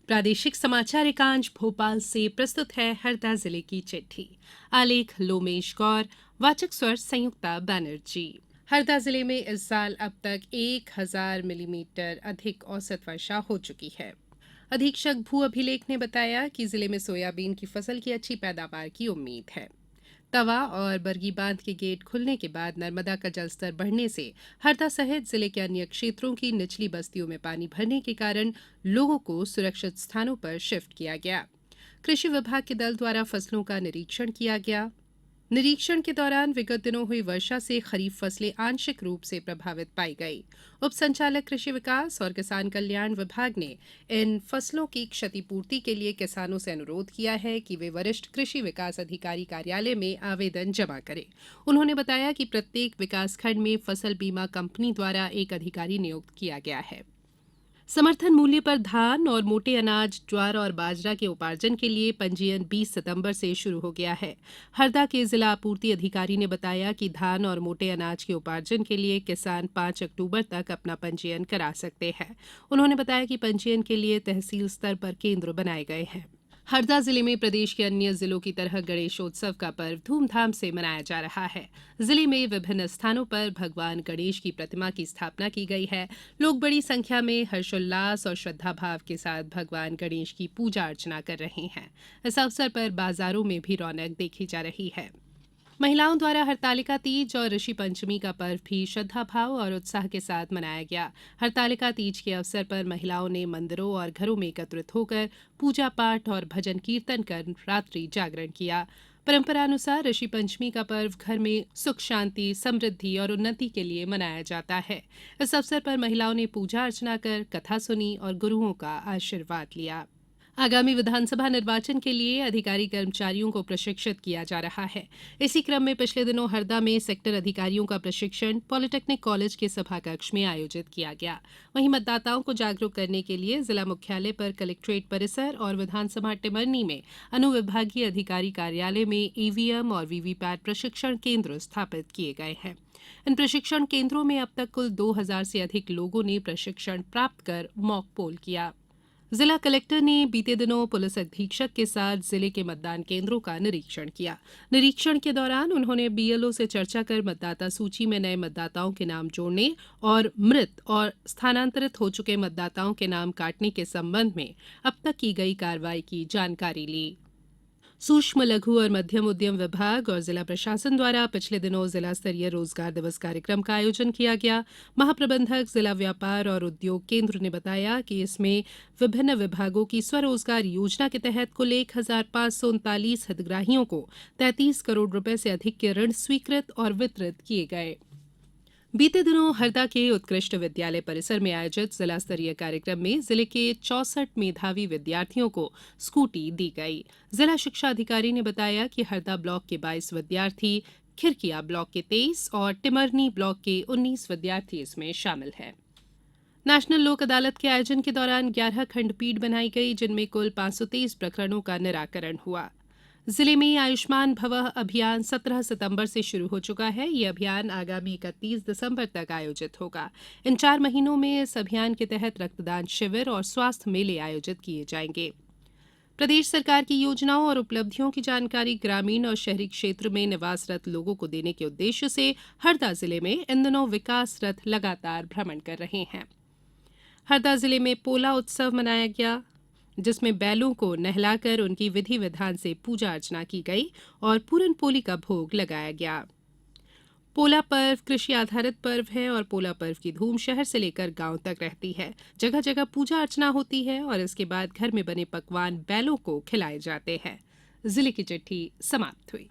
प्रादेशिक समाचार एकांश भोपाल से प्रस्तुत है हरदा जिले की चिट्ठी। आलेख लोमेश गौर, वाचक स्वर संयुक्ता बनर्जी। हरदा जिले में इस साल अब तक 1000 मिलीमीटर अधिक औसत वर्षा हो चुकी है। अधीक्षक भू अभिलेख ने बताया कि जिले में सोयाबीन की फसल की अच्छी पैदावार की उम्मीद है। तवा और बरगी बांध के गेट खुलने के बाद नर्मदा का जलस्तर बढ़ने से हरदा सहित जिले के अन्य क्षेत्रों की निचली बस्तियों में पानी भरने के कारण लोगों को सुरक्षित स्थानों पर शिफ्ट किया गया। कृषि विभाग के दल द्वारा फसलों का निरीक्षण किया गया। निरीक्षण के दौरान विगत दिनों हुई वर्षा से खरीफ फसलें आंशिक रूप से प्रभावित पाई गई। उप संचालक कृषि विकास और किसान कल्याण विभाग ने इन फसलों की क्षतिपूर्ति के लिए किसानों से अनुरोध किया है कि वे वरिष्ठ कृषि विकास अधिकारी कार्यालय में आवेदन जमा करें। उन्होंने बताया कि प्रत्येक विकासखंड में फसल बीमा कंपनी द्वारा एक अधिकारी नियुक्त किया गया है। समर्थन मूल्य पर धान और मोटे अनाज, ज्वार और बाजरा के उपार्जन के लिए पंजीयन 20 सितंबर से शुरू हो गया है। हरदा के जिला आपूर्ति अधिकारी ने बताया कि धान और मोटे अनाज के उपार्जन के लिए किसान 5 अक्टूबर तक अपना पंजीयन करा सकते हैं। उन्होंने बताया कि पंजीयन के लिए तहसील स्तर पर केंद्र बनाए गए हैं। हरदा जिले में प्रदेश के अन्य जिलों की तरह गणेशोत्सव का पर्व धूमधाम से मनाया जा रहा है। जिले में विभिन्न स्थानों पर भगवान गणेश की प्रतिमा की स्थापना की गई है। लोग बड़ी संख्या में हर्षोल्लास और श्रद्धाभाव के साथ भगवान गणेश की पूजा अर्चना कर रहे हैं। इस अवसर पर बाजारों में भी रौनक देखी जा रही है। महिलाओं द्वारा हरतालिका तीज और ऋषि पंचमी का पर्व भी श्रद्धाभाव और उत्साह के साथ मनाया गया। हरतालिका तीज के अवसर पर महिलाओं ने मंदिरों और घरों में एकत्रित होकर पूजा पाठ और भजन कीर्तन कर रात्रि जागरण किया। परंपरानुसार ऋषि पंचमी का पर्व घर में सुख शांति, समृद्धि और उन्नति के लिए मनाया जाता है। इस अवसर पर महिलाओं ने पूजा अर्चना कर कथा सुनी और गुरुओं का आशीर्वाद लिया। आगामी विधानसभा निर्वाचन के लिए अधिकारी कर्मचारियों को प्रशिक्षित किया जा रहा है। इसी क्रम में पिछले दिनों हरदा में सेक्टर अधिकारियों का प्रशिक्षण पॉलिटेक्निक कॉलेज के सभाकक्ष में आयोजित किया गया। वहीं मतदाताओं को जागरूक करने के लिए जिला मुख्यालय पर कलेक्ट्रेट परिसर और विधानसभा टिमरनी में अनुविभागीय अधिकारी कार्यालय में ईवीएम और वीवीपैट प्रशिक्षण केंद्र स्थापित किए गए हैं। इन प्रशिक्षण केंद्रों में अब तक कुल 2000 से अधिक लोगों ने प्रशिक्षण प्राप्त कर मॉक पोल किया। जिला कलेक्टर ने बीते दिनों पुलिस अधीक्षक के साथ जिले के मतदान केंद्रों का निरीक्षण किया। निरीक्षण के दौरान उन्होंने बीएलओ से चर्चा कर मतदाता सूची में नए मतदाताओं के नाम जोड़ने और मृत और स्थानांतरित हो चुके मतदाताओं के नाम काटने के संबंध में अब तक की गई कार्रवाई की जानकारी ली। सूक्ष्म लघु और मध्यम उद्यम विभाग और जिला प्रशासन द्वारा पिछले दिनों जिला स्तरीय रोजगार दिवस कार्यक्रम का आयोजन किया गया। महाप्रबंधक जिला व्यापार और उद्योग केंद्र ने बताया कि इसमें विभिन्न विभागों की स्वरोजगार योजना के तहत कुल 1539 हितग्राहियों को 33 करोड़ रुपए से अधिक के ऋण स्वीकृत और वितरित किए गए। बीते दिनों हरदा के उत्कृष्ट विद्यालय परिसर में आयोजित जिला स्तरीय कार्यक्रम में जिले के 64 मेधावी विद्यार्थियों को स्कूटी दी गई। जिला शिक्षा अधिकारी ने बताया कि हरदा ब्लॉक के 22 विद्यार्थी, खिरकिया ब्लॉक के 23 और टिमरनी ब्लॉक के 19 विद्यार्थी इसमें शामिल हैं। नेशनल लोक अदालत के आयोजन के दौरान 11 खंडपीठ बनाई गई, जिनमें कुल 523 प्रकरणों का निराकरण हुआ। जिले में आयुष्मान भवः अभियान 17 सितंबर से शुरू हो चुका है। ये अभियान आगामी 31 दिसंबर तक आयोजित होगा। इन 4 महीनों में इस अभियान के तहत रक्तदान शिविर और स्वास्थ्य मेले आयोजित किए जाएंगे। प्रदेश सरकार की योजनाओं और उपलब्धियों की जानकारी ग्रामीण और शहरी क्षेत्र में निवासरत लोगों को देने के उद्देश्य से हरदा जिले में इन दिनों विकास रथ लगातार भ्रमण कर रहे हैं। हरदा जिले में पोला उत्सव मनाया गया, जिसमें बैलों को नहलाकर उनकी विधि विधान से पूजा अर्चना की गई और पूरन पोली का भोग लगाया गया। पोला पर्व कृषि आधारित पर्व है और पोला पर्व की धूम शहर से लेकर गांव तक रहती है। जगह जगह पूजा अर्चना होती है और इसके बाद घर में बने पकवान बैलों को खिलाए जाते हैं। जिले की चिट्ठी समाप्त हुई।